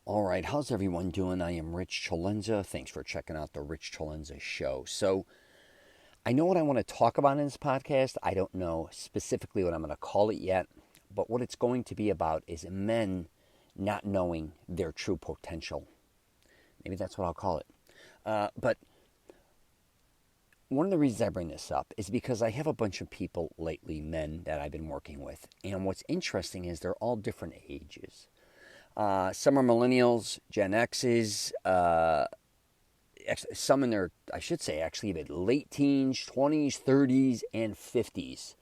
All right, how's everyone doing? I am Rich CELENZA. Thanks for checking out the Rich CELENZA show. So, I know what I want to talk about in this podcast. I don't know specifically what I'm going to call it yet, but what it's going to be about is men not knowing their true potential. Maybe that's what I'll call it. But one of the reasons I bring this up is because I have a bunch of people lately, men that I've been working with, and what's interesting is they're all different ages. Some are millennials, Gen X's, some in their, I should say, actually, even late teens, 20s, 30s, and 50s.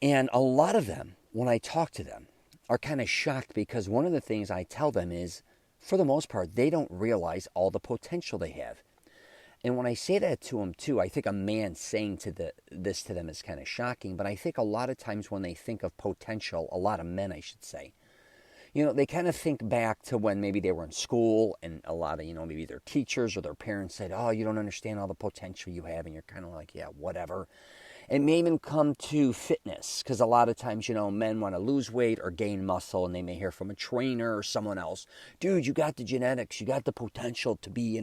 And a lot of them, when I talk to them, are kind of shocked because one of the things I tell them is, for the most part, they don't realize all the potential they have. And when I say that to them, too, I think a man saying this to them is kind of shocking. But I think a lot of times when they think of potential, a lot of men, I should say, they kind of think back to when maybe they were in school and a lot of, maybe their teachers or their parents said, oh, you don't understand all the potential you have. And you're kind of like, yeah, whatever. It may even come to fitness because a lot of times, men want to lose weight or gain muscle and they may hear from a trainer or someone else, dude, you got the genetics, you got the potential to be,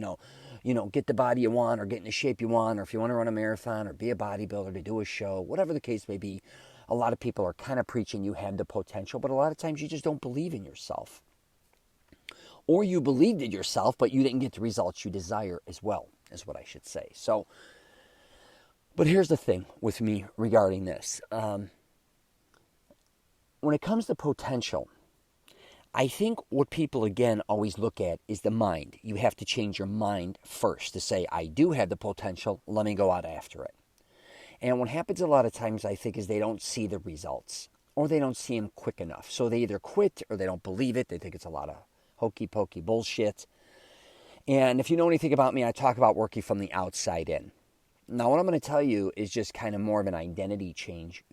get the body you want or get in the shape you want, or if you want to run a marathon or be a bodybuilder to do a show, whatever the case may be. A lot of people are kind of preaching you have the potential, but a lot of times you just don't believe in yourself. Or you believed in yourself, but you didn't get the results you desire as well, is what I should say. So, but here's the thing with me regarding this. When it comes to potential, I think what people, again, always look at is the mind. You have to change your mind first to say, I do have the potential, let me go out after it. And what happens a lot of times, I think, is they don't see the results or they don't see them quick enough. So they either quit or they don't believe it. They think it's a lot of hokey-pokey bullshit. And if you know anything about me, I talk about working from the outside in. Now, what I'm going to tell you is just kind of more of an identity change,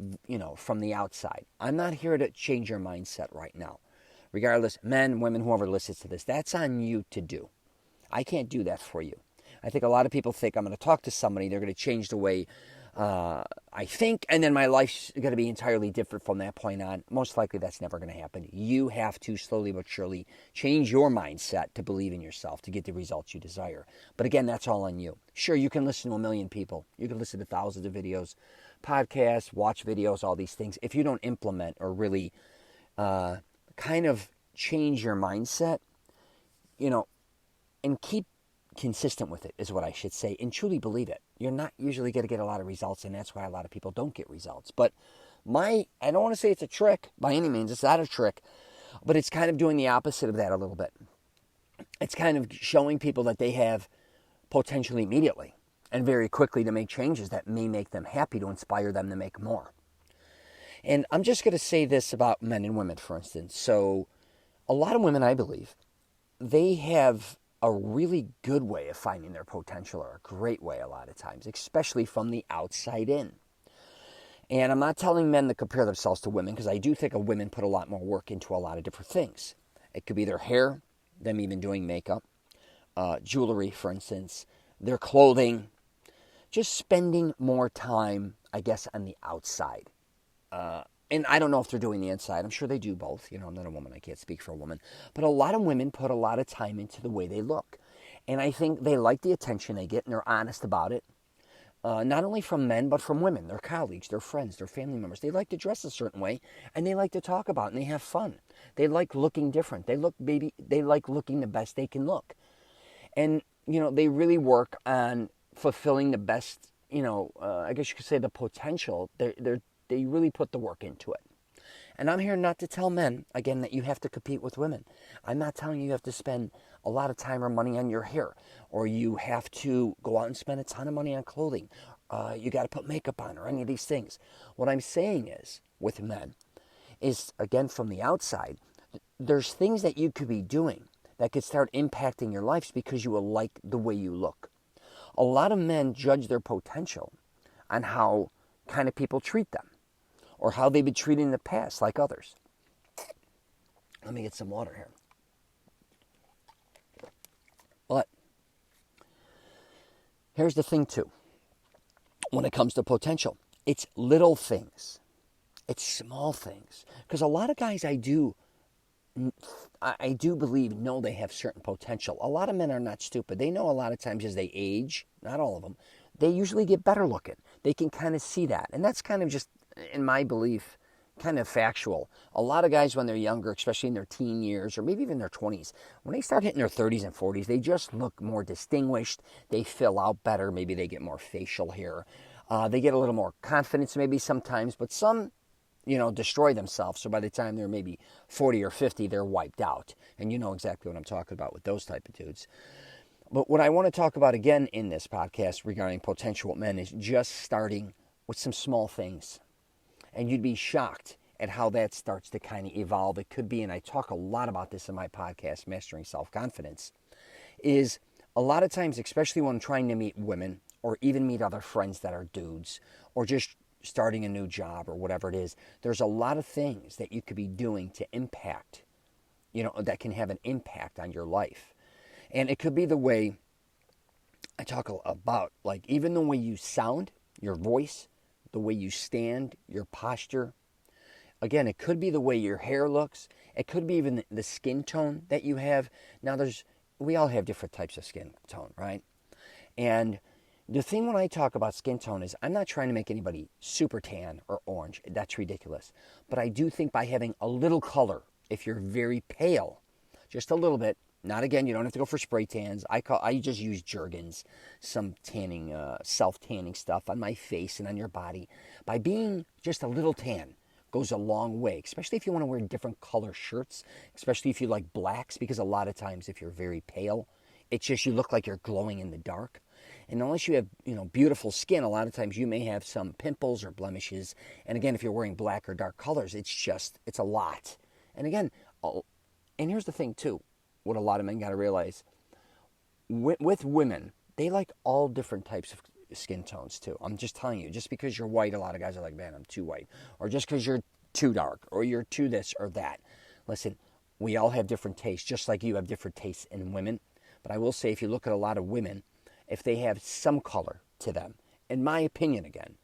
from the outside. I'm not here to change your mindset right now. Regardless, men, women, whoever listens to this, that's on you to do. I can't do that for you. I think a lot of people think I'm going to talk to somebody, they're going to change the way I think, and then my life's going to be entirely different from that point on. Most likely that's never going to happen. You have to slowly but surely change your mindset to believe in yourself to get the results you desire. But again, that's all on you. Sure, you can listen to a million people. You can listen to thousands of videos, podcasts, watch videos, all these things. If you don't implement or really kind of change your mindset, and keep consistent with it is what I should say, and truly believe it. You're not usually going to get a lot of results, and that's why a lot of people don't get results. But I don't want to say it's a trick by any means. It's not a trick, but it's kind of doing the opposite of that a little bit. It's kind of showing people that they have potential immediately and very quickly to make changes that may make them happy, to inspire them to make more. And I'm just going to say this about men and women, for instance. So a lot of women, I believe, they have a really good way of finding their potential, or a great way a lot of times, especially from the outside in. And I'm not telling men to compare themselves to women, because I do think women put a lot more work into a lot of different things. It could be their hair, them even doing makeup, jewelry, for instance, their clothing, just spending more time, I guess, on the outside. And I don't know if they're doing the inside. I'm sure they do both. I'm not a woman. I can't speak for a woman. But a lot of women put a lot of time into the way they look. And I think they like the attention they get, and they're honest about it. Not only from men, but from women, their colleagues, their friends, their family members. They like to dress a certain way, and they like to talk about it, and they have fun. They like looking different. They like looking the best they can look. And, they really work on fulfilling the best, I guess you could say the potential. They really put the work into it. And I'm here not to tell men, again, that you have to compete with women. I'm not telling you have to spend a lot of time or money on your hair, or you have to go out and spend a ton of money on clothing. You got to put makeup on, or any of these things. What I'm saying is, with men, is, again, from the outside, there's things that you could be doing that could start impacting your lives because you will like the way you look. A lot of men judge their potential on how kind of people treat them, or how they've been treated in the past, like others. Let me get some water here. But here's the thing, too. When it comes to potential, it's little things. It's small things. Because a lot of guys I do I do believe know they have certain potential. A lot of men are not stupid. They know a lot of times as they age, not all of them, they usually get better looking. They can kind of see that. And that's kind of just, in my belief, kind of factual. A lot of guys when they're younger, especially in their teen years or maybe even their 20s, when they start hitting their 30s and 40s, they just look more distinguished. They fill out better. Maybe they get more facial hair. They get a little more confidence maybe sometimes, but some destroy themselves. So by the time they're maybe 40 or 50, they're wiped out. And you know exactly what I'm talking about with those type of dudes. But what I want to talk about again in this podcast regarding potential men is just starting with some small things. And you'd be shocked at how that starts to kind of evolve. It could be, and I talk a lot about this in my podcast, Mastering Self-Confidence, is a lot of times, especially when I'm trying to meet women or even meet other friends that are dudes or just starting a new job or whatever it is, there's a lot of things that you could be doing to impact, that can have an impact on your life. And it could be the way I talk about, like even the way you sound, your voice, the way you stand, your posture. Again, it could be the way your hair looks. It could be even the skin tone that you have. Now, we all have different types of skin tone, right? And the thing when I talk about skin tone is I'm not trying to make anybody super tan or orange. That's ridiculous. But I do think by having a little color, if you're very pale, just a little bit, not again, you don't have to go for spray tans. I just use Jergens, some tanning, self-tanning stuff on my face and on your body. By being just a little tan goes a long way, especially if you want to wear different color shirts, especially if you like blacks, because a lot of times if you're very pale, it's just you look like you're glowing in the dark. And unless you have, beautiful skin, a lot of times you may have some pimples or blemishes. And again, if you're wearing black or dark colors, it's a lot. And again, and here's the thing too, what a lot of men got to realize, with women, they like all different types of skin tones too. I'm just telling you, just because you're white, a lot of guys are like, man, I'm too white. Or just because you're too dark, or you're too this or that. Listen, we all have different tastes, just like you have different tastes in women. But I will say, if you look at a lot of women, if they have some color to them, in my opinion again,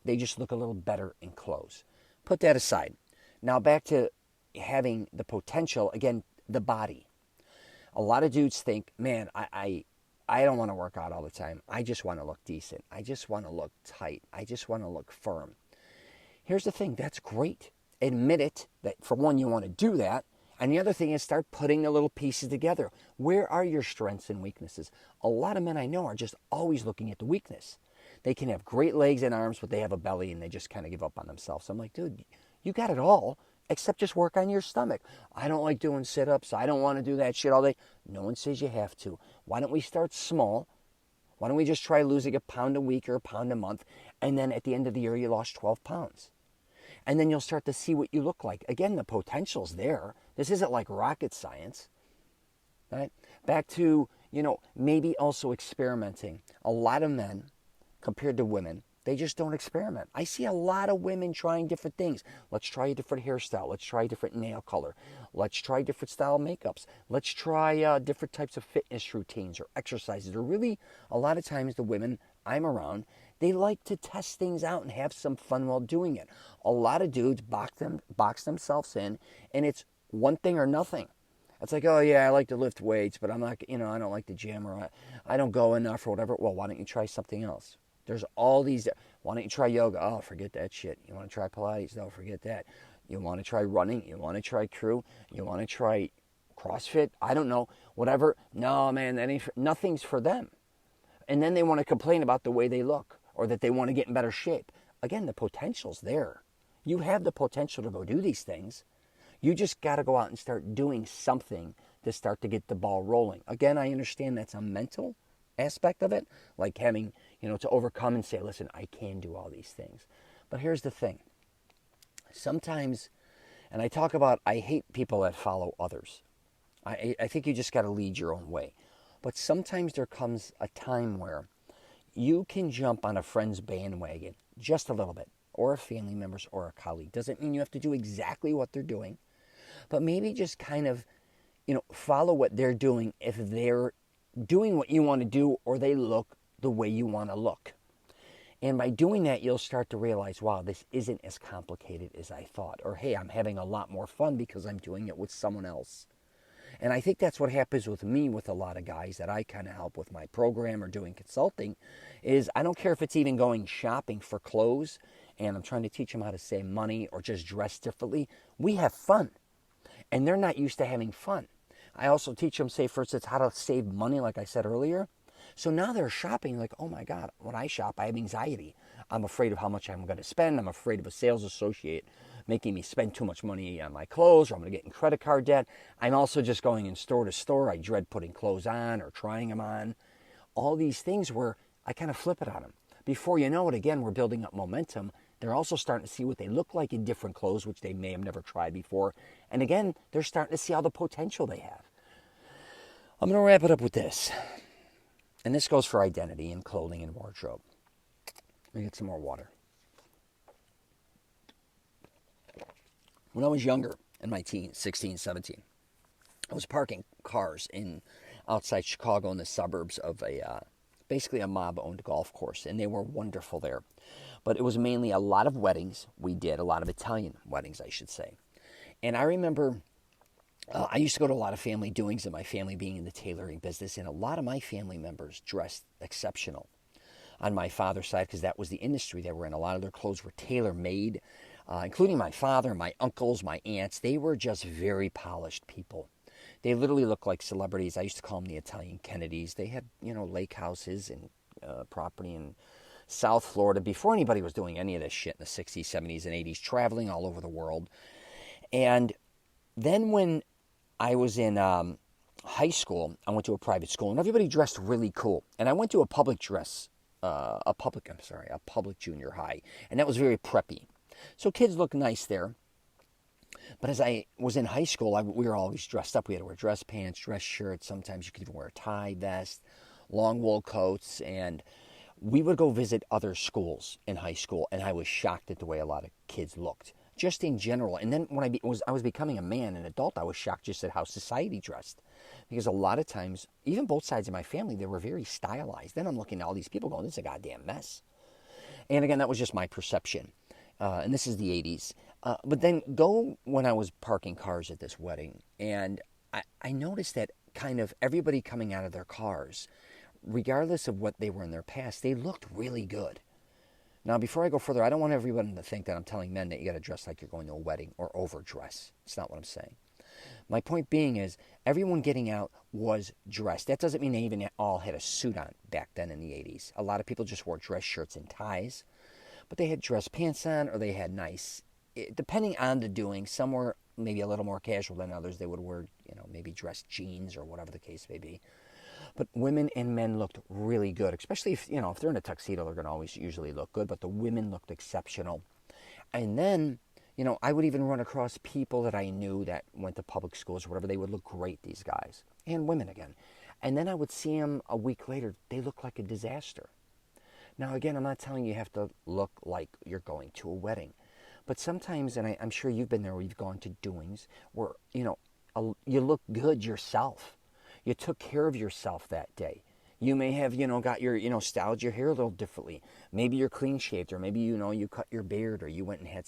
they just look a little better in clothes. Put that aside. Now back to having the potential, again, the body. A lot of dudes think, man, I don't want to work out all the time. I just want to look decent. I just want to look tight. I just want to look firm. Here's the thing. That's great. Admit it, that for one, you want to do that. And the other thing is start putting the little pieces together. Where are your strengths and weaknesses? A lot of men I know are just always looking at the weakness. They can have great legs and arms, but they have a belly and they just kind of give up on themselves. I'm like, dude, you got it all, except just work on your stomach. I don't like doing sit-ups. I don't want to do that shit all day. No one says you have to. Why don't we start small? Why don't we just try losing a pound a week or a pound a month, and then at the end of the year you lost 12 pounds? And then you'll start to see what you look like. Again, the potential's there. This isn't like rocket science. Right? Back to, maybe also experimenting. A lot of men, compared to women, they just don't experiment. I see a lot of women trying different things. Let's try a different hairstyle. Let's try a different nail color. Let's try different style makeups. Let's try different types of fitness routines or exercises. Or really, a lot of times the women I'm around, they like to test things out and have some fun while doing it. A lot of dudes box themselves in, and it's one thing or nothing. It's like, oh yeah, I like to lift weights, but I'm not, I don't like the gym, or I don't go enough or whatever. Well, why don't you try something else? There's all these. Why don't you try yoga? Oh, forget that shit. You want to try Pilates? No, forget that. You want to try running? You want to try crew? You want to try CrossFit? I don't know. Whatever. No, man, nothing's for them. And then they want to complain about the way they look or that they want to get in better shape. Again, the potential's there. You have the potential to go do these things. You just got to go out and start doing something to start to get the ball rolling. Again, I understand that's a mental aspect of it, like having, to overcome and say, listen, I can do all these things. But here's the thing. Sometimes, and I hate people that follow others. I think you just got to lead your own way. But sometimes there comes a time where you can jump on a friend's bandwagon just a little bit, or a family member's or a colleague. Doesn't mean you have to do exactly what they're doing, but maybe just kind of, follow what they're doing if they're doing what you want to do or they look the way you want to look. And by doing that, you'll start to realize, wow, this isn't as complicated as I thought. Or, hey, I'm having a lot more fun because I'm doing it with someone else. And I think that's what happens with me with a lot of guys that I kind of help with my program or doing consulting is I don't care if it's even going shopping for clothes and I'm trying to teach them how to save money or just dress differently. We have fun. And they're not used to having fun. I also teach them, say, for instance, how to save money, like I said earlier. So now they're shopping like, oh my God, when I shop, I have anxiety. I'm afraid of how much I'm going to spend. I'm afraid of a sales associate making me spend too much money on my clothes, or I'm going to get in credit card debt. I'm also just going in store to store. I dread putting clothes on or trying them on. All these things where I kind of flip it on them. Before you know it, again, we're building up momentum. They're also starting to see what they look like in different clothes, which they may have never tried before. And again, they're starting to see all the potential they have. I'm going to wrap it up with this. And this goes for identity and clothing and wardrobe. Let me get some more water. When I was younger, in my teens, 16, 17, I was parking cars outside Chicago in the suburbs of basically a mob-owned golf course, and they were wonderful there. But it was mainly a lot of weddings. We did a lot of Italian weddings, I should say. And I remember I used to go to a lot of family doings, and my family being in the tailoring business, and a lot of my family members dressed exceptional on my father's side because that was the industry they were in. A lot of their clothes were tailor-made, including my father, my uncles, my aunts. They were just very polished people. They literally looked like celebrities. I used to call them the Italian Kennedys. They had, lake houses and property in South Florida before anybody was doing any of this shit in the 60s, 70s, and 80s, traveling all over the world. And then when I was in high school, I went to a private school, and everybody dressed really cool. And I went to a public junior high, and that was very preppy. So kids looked nice there. But as I was in high school, we were always dressed up. We had to wear dress pants, dress shirts. Sometimes you could even wear a tie, vest, long wool coats. And we would go visit other schools in high school, and I was shocked at the way a lot of kids looked, just in general. And then when I was becoming a man, an adult, I was shocked just at how society dressed. Because a lot of times, even both sides of my family, they were very stylized. Then I'm looking at all these people going, this is a goddamn mess. And again, that was just my perception. And this is the 80s. But then go when I was parking cars at this wedding, and I noticed that kind of everybody coming out of their cars, regardless of what they were in their past, they looked really good. Now, before I go further, I don't want everyone to think that I'm telling men that you got to dress like you're going to a wedding or overdress. It's not what I'm saying. My point being is everyone getting out was dressed. That doesn't mean they even all had a suit on back then in the 80s. A lot of people just wore dress shirts and ties. But they had dress pants on, or they had nice, depending on the doing, some were maybe a little more casual than others. They would wear, maybe dress jeans or whatever the case may be. But women and men looked really good, especially if they're in a tuxedo, they're going to always usually look good. But the women looked exceptional. And then, I would even run across people that I knew that went to public schools or whatever. They would look great, these guys, and women again. And then I would see them a week later. They look like a disaster. Now, again, I'm not telling you have to look like you're going to a wedding. But sometimes, and I'm sure you've been there where you've gone to doings where, you look good yourself. You took care of yourself that day. You may have, got your, styled your hair a little differently. Maybe you're clean shaved, or maybe, you cut your beard, or you went and had,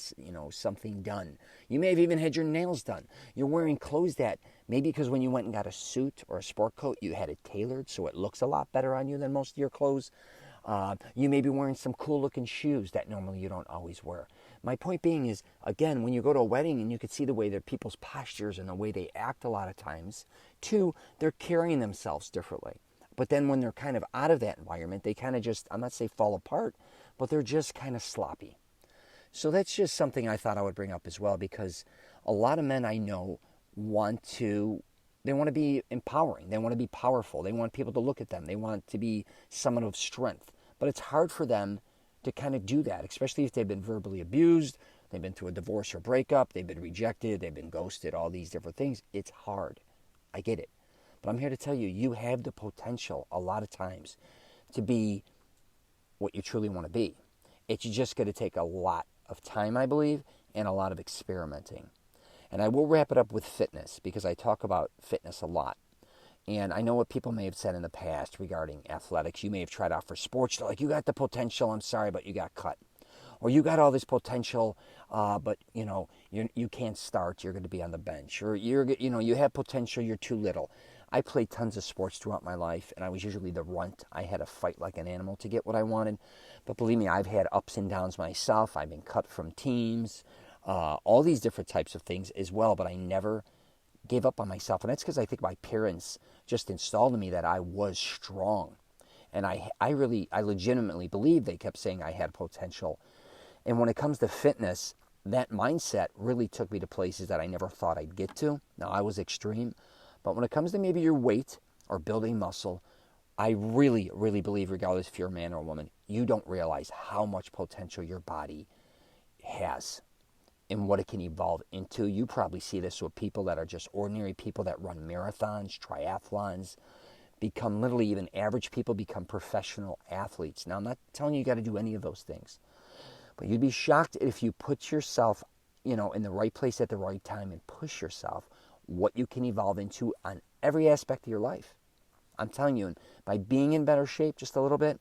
something done. You may have even had your nails done. You're wearing clothes that maybe because when you went and got a suit or a sport coat, you had it tailored so it looks a lot better on you than most of your clothes. You may be wearing some cool looking shoes that normally you don't always wear. My point being is, again, when you go to a wedding and you can see the way that people's postures and the way they act a lot of times, too, they're carrying themselves differently. But then when they're kind of out of that environment, they kind of just, I'm not saying fall apart, but they're just kind of sloppy. So that's just something I thought I would bring up as well, because a lot of men I know they want to be empowering. They want to be powerful. They want people to look at them. They want to be someone of strength. But it's hard for them to kind of do that, especially if they've been verbally abused, they've been through a divorce or breakup, they've been rejected, they've been ghosted, all these different things. It's hard. I get it. But I'm here to tell you, you have the potential a lot of times to be what you truly want to be. It's just going to take a lot of time, I believe, and a lot of experimenting. And I will wrap it up with fitness, because I talk about fitness a lot. And I know what people may have said in the past regarding athletics. You may have tried out for sports. They're like, you got the potential. I'm sorry, but you got cut. Or you got all this potential, but you can't start. You're going to be on the bench. Or you have potential. You're too little. I played tons of sports throughout my life, and I was usually the runt. I had to fight like an animal to get what I wanted. But believe me, I've had ups and downs myself. I've been cut from teams, all these different types of things as well. But I never gave up on myself, and that's because I think my parents just installed in me that I was strong, and I legitimately believe they kept saying I had potential. And when it comes to fitness, that mindset really took me to places that I never thought I'd get to. Now, I was extreme, but when it comes to maybe your weight or building muscle, I really, really believe, regardless if you're a man or a woman, you don't realize how much potential your body has and what it can evolve into. You probably see this with people that are just ordinary people that run marathons, triathlons, become literally even average people, become professional athletes. Now, I'm not telling you got to do any of those things, but you'd be shocked if you put yourself, in the right place at the right time and push yourself, what you can evolve into on every aspect of your life. I'm telling you, by being in better shape just a little bit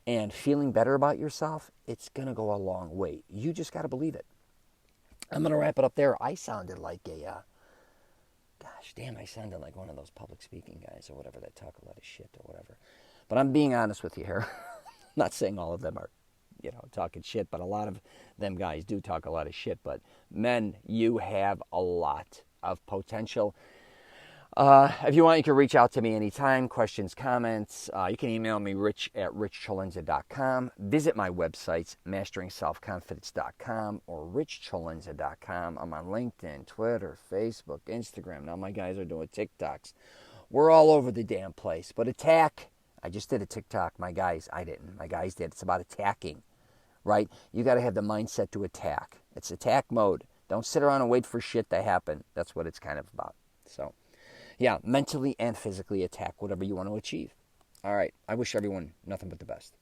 and feeling better about yourself, it's going to go a long way. You just got to believe it. I'm going to wrap it up there. I sounded like I sounded like one of those public speaking guys or whatever that talk a lot of shit or whatever. But I'm being honest with you here. I'm not saying all of them are, talking shit, but a lot of them guys do talk a lot of shit. But men, you have a lot of potential. If you want, you can reach out to me anytime, questions, comments. You can email me, rich@richcelenza.com. Visit my websites, masteringselfconfidence.com or richcelenza.com. I'm on LinkedIn, Twitter, Facebook, Instagram. Now my guys are doing TikToks. We're all over the damn place. But attack. I just did a TikTok. My guys, I didn't. My guys did. It's about attacking, right? You got to have the mindset to attack. It's attack mode. Don't sit around and wait for shit to happen. That's what it's kind of about. So, yeah, mentally and physically attack whatever you want to achieve. All right. I wish everyone nothing but the best.